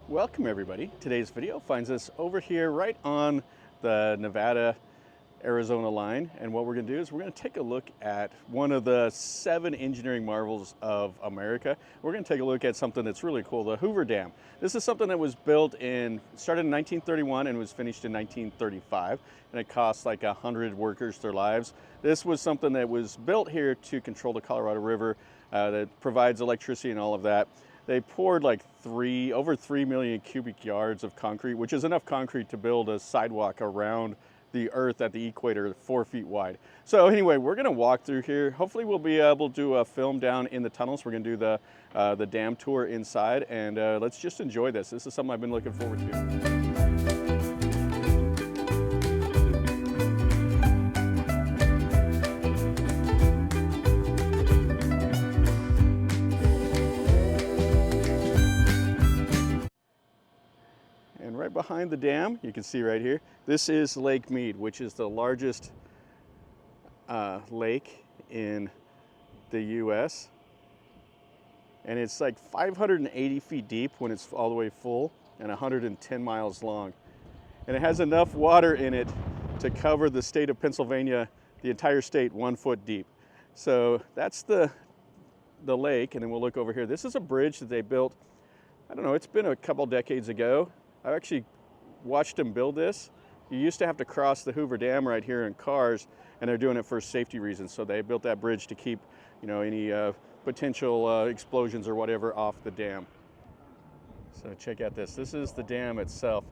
Welcome everybody. Today's video finds us over here right on the Nevada-Arizona line, and what we're going to do is we're going to take a look at one of the 7 engineering marvels of America. We're going to take a look at something that's really cool, the Hoover Dam. This is something that was started in 1931 and was finished in 1935, and it cost like 100 workers their lives. This was something that was built here to control the Colorado River, that provides electricity and all of that. They poured like over 3 million cubic yards of concrete, which is enough concrete to build a sidewalk around the earth at the equator 4 feet wide. So anyway, we're gonna walk through here. Hopefully we'll be able to film down in the tunnels. We're gonna do the dam tour inside, and let's just enjoy this. This is something I've been looking forward to. And right behind the dam, you can see right here, this is Lake Mead, which is the largest lake in the US. And it's like 580 feet deep when it's all the way full and 110 miles long. And it has enough water in it to cover the state of Pennsylvania, the entire state, 1 foot deep. So that's the lake, and then we'll look over here. This is a bridge that they built, I don't know, it's been a couple decades ago. I actually watched them build this. You used to have to cross the Hoover Dam right here in cars, and they're doing it for safety reasons. So they built that bridge to keep, any potential explosions or whatever off the dam. So check out this. This is the dam itself.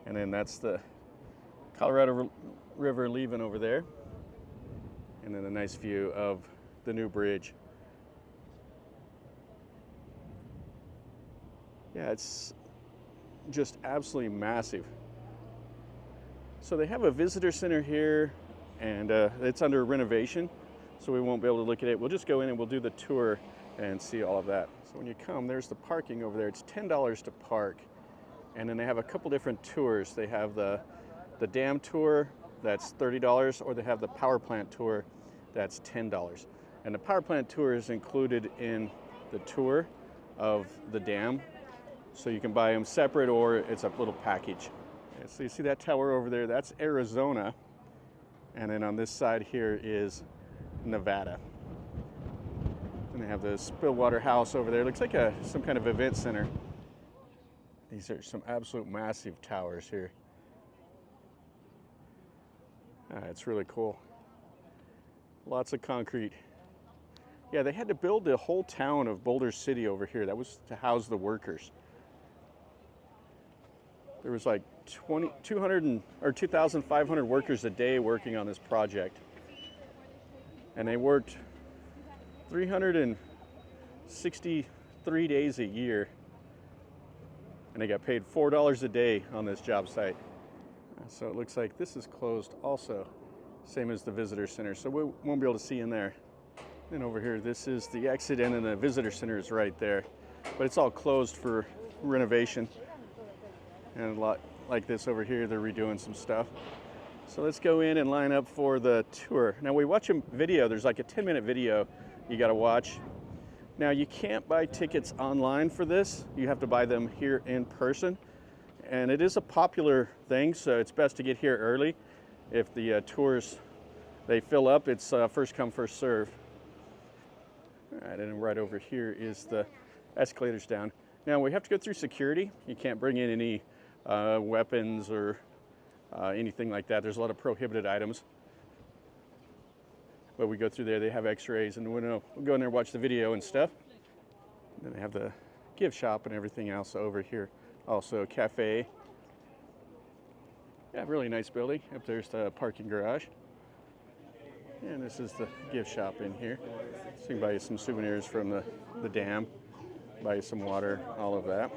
And then that's the Colorado River leaving over there. And then a nice view of the new bridge. Yeah, it's just absolutely massive. So they have a visitor center here, and it's under renovation, so we won't be able to look at it. We'll just go in and we'll do the tour and see all of that. So when you come, there's the parking over there. It's $10 to park. And then they have a couple different tours. They have the dam tour, that's $30, or they have the power plant tour, that's $10. And the power plant tour is included in the tour of the dam. So you can buy them separate, or it's a little package. And so you see that tower over there, that's Arizona. And then on this side here is Nevada. And they have the Spillwater House over there. Looks like some kind of event center. These are some absolute massive towers here. It's really cool. Lots of concrete. Yeah, they had to build the whole town of Boulder City over here. That was to house the workers. There was like 2,500 workers a day working on this project. And they worked 363 days a year. And they got paid $4 a day on this job site. So it looks like this is closed also, same as the visitor center. So we won't be able to see in there. And over here, this is the exit, and then the visitor center is right there. But it's all closed for renovation. And a lot like this over here, they're redoing some stuff. So let's go in and line up for the tour. Now we watch a video, there's like a 10-minute video you gotta watch. Now you can't buy tickets online for this. You have to buy them here in person. And it is a popular thing, so it's best to get here early. If the tours, they fill up, it's first come, first serve. All right, and then right over here is the escalators down. Now we have to go through security. You can't bring in any weapons or anything like that. There's a lot of prohibited items. But we go through there, they have x-rays, and we'll go in there and watch the video and stuff. And then they have the gift shop and everything else over here. Also a cafe. Yeah, really nice building. Up there's the parking garage. And this is the gift shop in here. So you can buy you some souvenirs from the dam, buy you some water, all of that.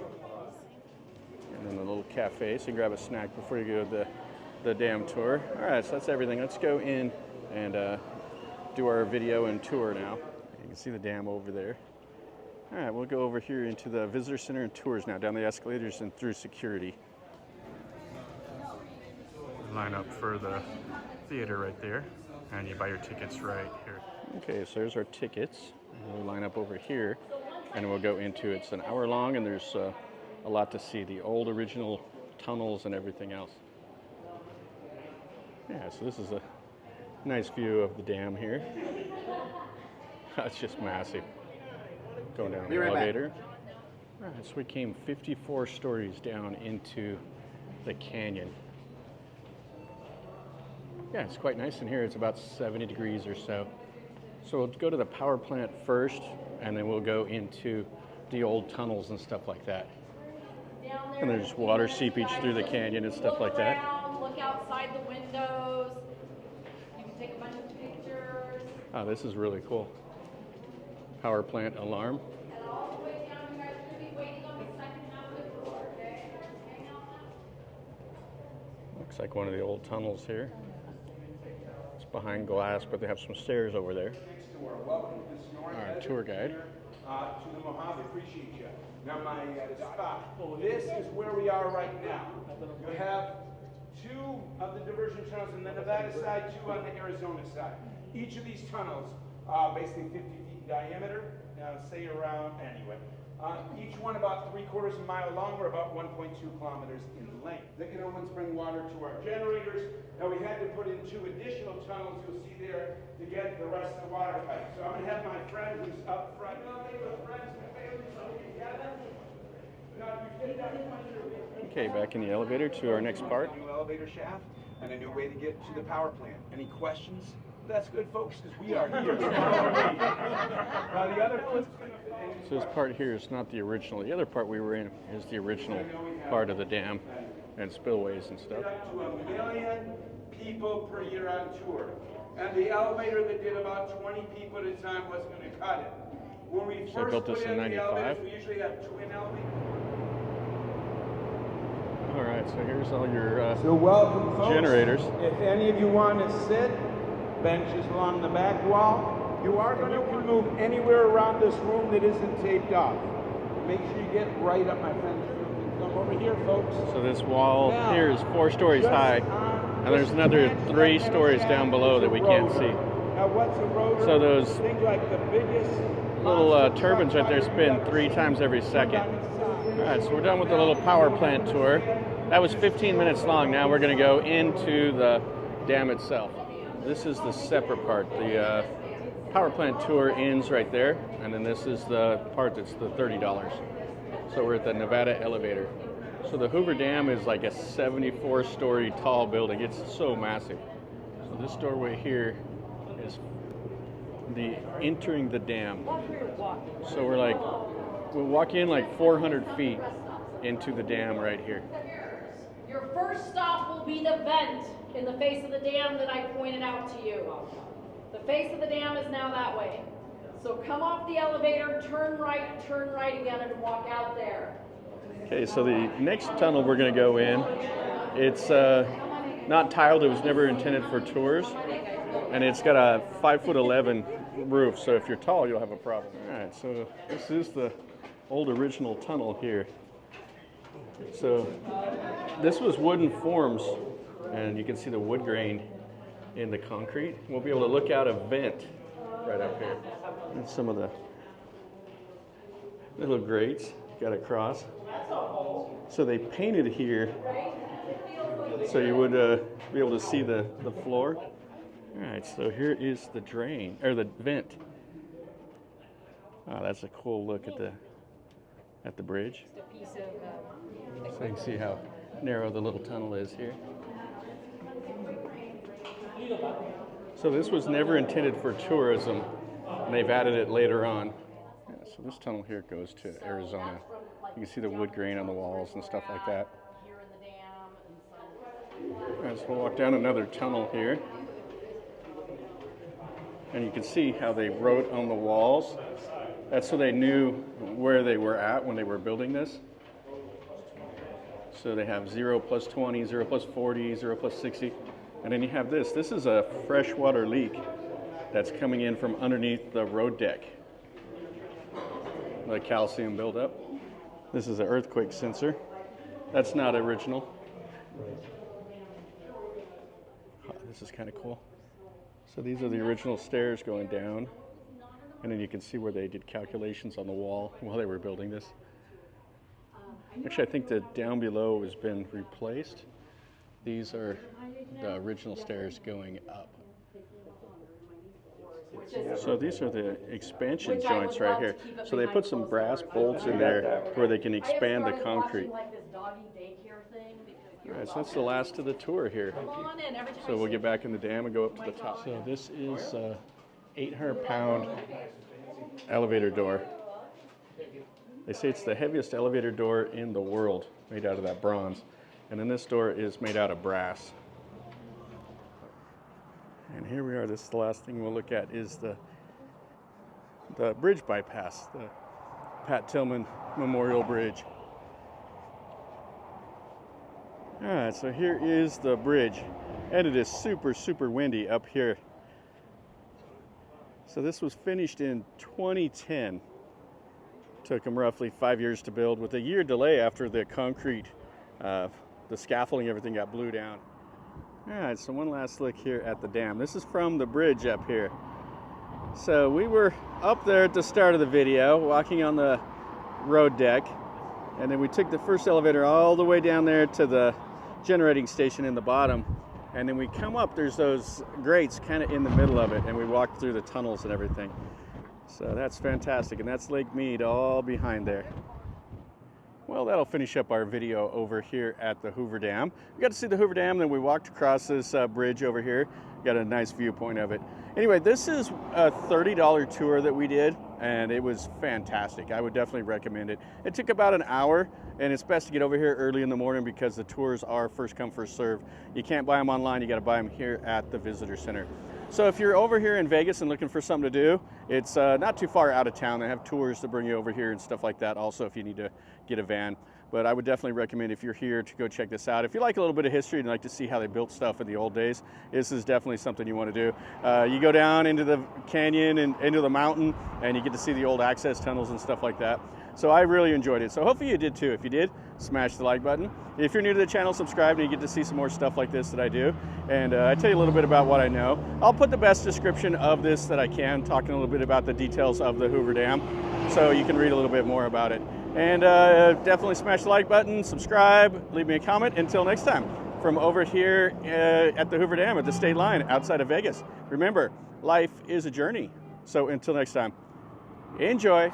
And then the little cafe, so you can grab a snack before you go to the dam tour. All right, so that's everything. Let's go in and do our video and tour now. You can see the dam over there. All right, we'll go over here into the visitor center and tours now, down the escalators and through security. Line up for the theater right there, and you buy your tickets right here. Okay, so there's our tickets. We'll line up over here and we'll go into it. It's an hour long, and there's a lot to see, the old original tunnels and everything else. Yeah, so this is a nice view of the dam here. It's just massive. Going down the elevator. All right, so we came 54 stories down into the canyon. Yeah, it's quite nice in here. It's about 70 degrees or so. So we'll go to the power plant first, and then we'll go into the old tunnels and stuff like that. And there's water seepage through the canyon and stuff like that. Look outside the windows. You can take a bunch of pictures. Oh, this is really cool. Power plant alarm. And all the way down, you guys are going to be waiting on the second half of the floor, okay? Hang out now. Looks like one of the old tunnels here. It's behind glass, but they have some stairs over there. Welcome to the snoring. Our tour guide. To the Mojave, appreciate you. Now my spot. This is where we are right now. You have two of the diversion tunnels on the Nevada side, two on the Arizona side. Each of these tunnels, basically 50 feet in diameter, say around, anyway. Each one about 3/4 of a mile long, or about 1.2 kilometers in length. They can almost bring water to our generators. Now we had to put in 2 additional tunnels, you'll see there, to get the rest of the water pipe. So I'm going to have my friend who's up front. Friends and family together. Okay, back in the elevator to our next part. New elevator shaft and a new way to get to the power plant. Any questions? That's good, folks, because we are here. Now the other one's going to... So this part here is not the original. The other part we were in is the original part of the dam and spillways and stuff. Up to 1 million people per year on tour. And the elevator that did about 20 people at a time wasn't going to cut it. When we So I built this in the 95. elevators, we usually have twin elevators. All right, so here's all your So welcome, folks. generators. If any of you want to sit, benches along the back wall. You can move anywhere around this room that isn't taped off. Make sure you get right up, my friends. Come over here, folks. So this wall Now, here is 4 stories just high, on and there's this another branch 3 that stories has down below is that a we can't rotor. see. Now what's a rotor? So those Think like the biggest little monster turbines truck right there driver spin you've ever 3 seen. times every second. One on each All side. right, so we're done with the little power plant tour. That was 15 minutes long. Now we're going to go into the dam itself. This is the separate part. The power plant tour ends right there, and then this is the part that's the $30. So we're at the Nevada elevator. So the Hoover Dam is like a 74-story tall building. It's so massive. So this doorway here is the entering the dam. So we'll walk in like 400 feet into the dam right here. Your first stop will be the vent in the face of the dam that I pointed out to you. The face of the dam is now that way. So come off the elevator, turn right again, and walk out there. Okay, so the next tunnel we're going to go in, it's not tiled. It was never intended for tours, and it's got a 5'11" roof. So if you're tall, you'll have a problem. All right, so this is the old original tunnel here. So this was wooden forms, and you can see the wood grain in the concrete. We'll be able to look out a vent right up here. And some of the little grates got across. So they painted here so you would be able to see the floor. All right, so here is the drain, or the vent. Oh, that's a cool look at the bridge. So you can see how narrow the little tunnel is here. So this was never intended for tourism, and they've added it later on. Yeah, so this tunnel here goes to Arizona. You can see the wood grain on the walls and stuff like that. All right, so we'll walk down another tunnel here. And you can see how they wrote on the walls. That's so they knew where they were at when they were building this. So they have 0 + 20, 0 + 40, 0 + 60. And then you have this. This is a freshwater leak that's coming in from underneath the road deck. The calcium buildup. This is an earthquake sensor. That's not original. Oh, this is kind of cool. So these are the original stairs going down. And then you can see where they did calculations on the wall while they were building this. Actually, I think that down below has been replaced. These are the original stairs going up. So these are the expansion joints right here. So they put some brass bolts in there where they can expand the concrete. All right, so that's the last of the tour here. So we'll get back in the dam and go up to the top. So this is 800-pound elevator door. They say it's the heaviest elevator door in the world, made out of that bronze. And then this door is made out of brass. And here we are. This is the last thing we'll look at is the bridge bypass, the Pat Tillman Memorial Bridge. All right, so here is the bridge, and it is super, super windy up here. So this was finished in 2010. Took them roughly 5 years to build, with a year delay after the concrete, the scaffolding, everything got blew down. All right, so one last look here at the dam. This is from the bridge up here. So we were up there at the start of the video, walking on the road deck, and then we took the first elevator all the way down there to the generating station in the bottom, and then we come up, there's those grates kind of in the middle of it, and we walked through the tunnels and everything. So that's fantastic, and that's Lake Mead all behind there. Well, that'll finish up our video over here at the Hoover Dam. We got to see the Hoover Dam, then we walked across this bridge over here. Got a nice viewpoint of it. Anyway, this is a $30 tour that we did, and it was fantastic. I would definitely recommend it. It took about an hour, and it's best to get over here early in the morning because the tours are first come, first serve. You can't buy them online, you got to buy them here at the Visitor Center. So if you're over here in Vegas and looking for something to do, it's not too far out of town. They have tours to bring you over here and stuff like that also if you need to get a van. But I would definitely recommend if you're here to go check this out. If you like a little bit of history and like to see how they built stuff in the old days, this is definitely something you want to do. You go down into the canyon and into the mountain, and you get to see the old access tunnels and stuff like that. So I really enjoyed it. So hopefully you did too. If you did, smash the like button. If you're new to the channel, subscribe and you get to see some more stuff like this that I do. And I tell you a little bit about what I know. I'll put the best description of this that I can, talking a little bit about the details of the Hoover Dam, so you can read a little bit more about it. And definitely smash the like button, subscribe, leave me a comment. Until next time, from over here at the Hoover Dam at the state line outside of Vegas. Remember, life is a journey. So until next time, enjoy.